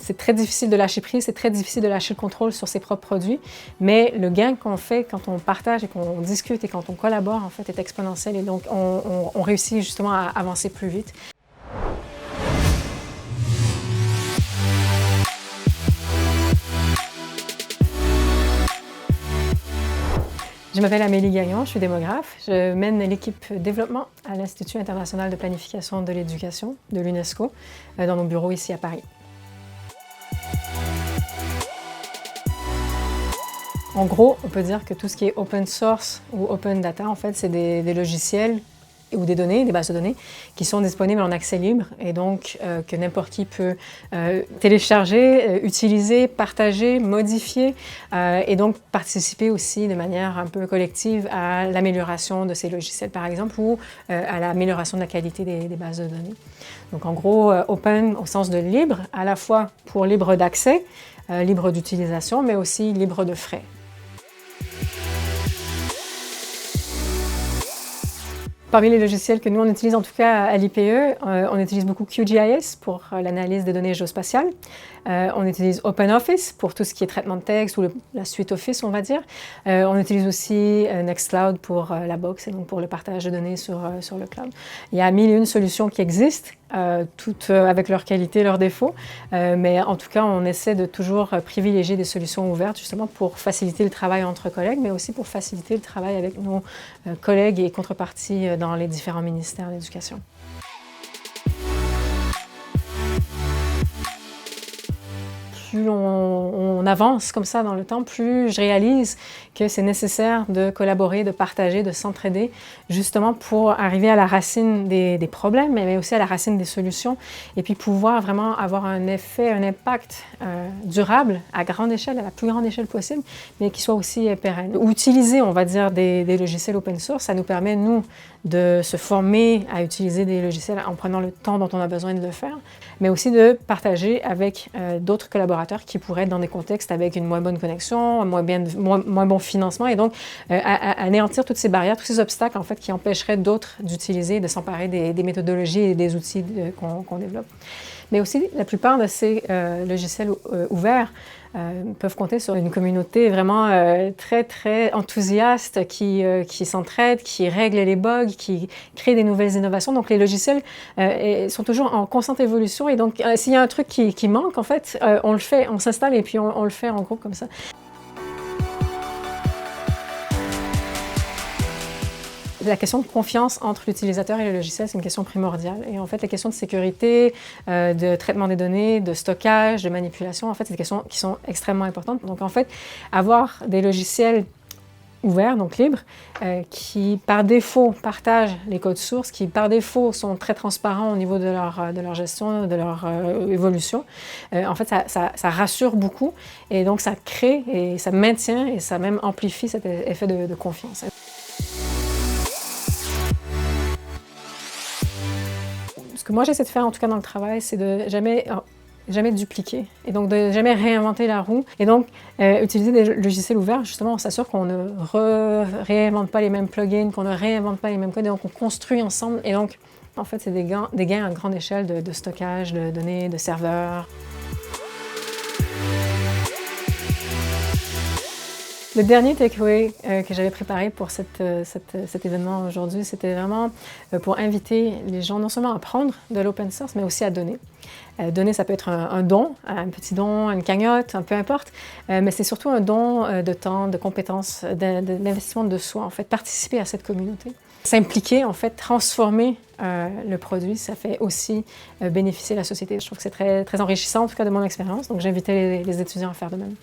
c'est très difficile de lâcher prise, c'est très difficile de lâcher le contrôle sur ses propres produits, mais le gain qu'on fait quand on partage et qu'on discute et quand on collabore, en fait, est exponentiel et donc on réussit justement à avancer plus vite. Je m'appelle Amélie Gagnon, je suis démographe. Je mène l'équipe développement à l'Institut international de planification de l'éducation de l'UNESCO dans nos bureaux ici à Paris. En gros, on peut dire que tout ce qui est open source ou open data, en fait, c'est des logiciels ou des données, des bases de données, qui sont disponibles en accès libre et donc que n'importe qui peut télécharger, utiliser, partager, modifier et donc participer aussi de manière un peu collective à l'amélioration de ces logiciels, par exemple, ou à l'amélioration de la qualité des bases de données. Donc en gros, open au sens de libre, à la fois pour libre d'accès, libre d'utilisation, mais aussi libre de frais. Parmi les logiciels que nous, on utilise en tout cas à l'IPE, on utilise beaucoup QGIS pour l'analyse des données géospatiales. On utilise OpenOffice pour tout ce qui est traitement de texte ou la suite Office, on va dire. On utilise aussi Nextcloud pour la box et donc pour le partage de données sur le cloud. Il y a 1001 solutions qui existent, toutes avec leurs qualités, leurs défauts, mais en tout cas, on essaie de toujours privilégier des solutions ouvertes justement pour faciliter le travail entre collègues, mais aussi pour faciliter le travail avec nos collègues et contreparties dans les différents ministères de l'éducation. Plus on avance comme ça dans le temps, plus je réalise que c'est nécessaire de collaborer, de partager, de s'entraider, justement pour arriver à la racine des problèmes, mais aussi à la racine des solutions, et puis pouvoir vraiment avoir un effet, un impact durable à grande échelle, à la plus grande échelle possible, mais qui soit aussi pérenne. Utiliser, on va dire, des logiciels open source, ça nous permet, nous, de se former à utiliser des logiciels en prenant le temps dont on a besoin de le faire, mais aussi de partager avec d'autres collaborateurs qui pourraient être dans des contextes avec une moins bonne connexion, moins bon financement, et donc anéantir toutes ces barrières, tous ces obstacles en fait qui empêcheraient d'autres d'utiliser, de s'emparer des méthodologies et des outils qu'on développe. Mais aussi, la plupart de ces logiciels ouverts peuvent compter sur une communauté vraiment très, très enthousiaste qui s'entraide, qui règle les bugs, qui crée des nouvelles innovations. Donc, les logiciels sont toujours en constante évolution. Et donc, s'il y a un truc qui manque, en fait, on le fait, on s'installe et puis on le fait en groupe comme ça. La question de confiance entre l'utilisateur et le logiciel, c'est une question primordiale. Et en fait, les questions de sécurité, de traitement des données, de stockage, de manipulation, en fait, c'est des questions qui sont extrêmement importantes. Donc, en fait, avoir des logiciels ouverts, donc libres, qui par défaut partagent les codes sources, qui par défaut sont très transparents au niveau de leur gestion, de leur évolution, en fait, ça rassure beaucoup et donc ça crée et ça maintient et ça même amplifie cet effet de confiance. Ce que moi j'essaie de faire en tout cas dans le travail, c'est de jamais dupliquer et donc de jamais réinventer la roue. Et donc utiliser des logiciels ouverts, justement, on s'assure qu'on ne réinvente pas les mêmes plugins, qu'on ne réinvente pas les mêmes codes et donc on construit ensemble. Et donc en fait c'est des gains à grande échelle de stockage, de données, de serveurs. Le dernier takeaway que j'avais préparé pour cet événement aujourd'hui, c'était vraiment pour inviter les gens non seulement à prendre de l'open source, mais aussi à donner. Donner, ça peut être un don, un petit don, une cagnotte, peu importe, mais c'est surtout un don de temps, de compétences, d'investissement de soi, en fait, participer à cette communauté. S'impliquer, en fait, transformer le produit, ça fait aussi bénéficier la société. Je trouve que c'est très, très enrichissant, en tout cas de mon expérience, donc j'invitais les étudiants à faire de même.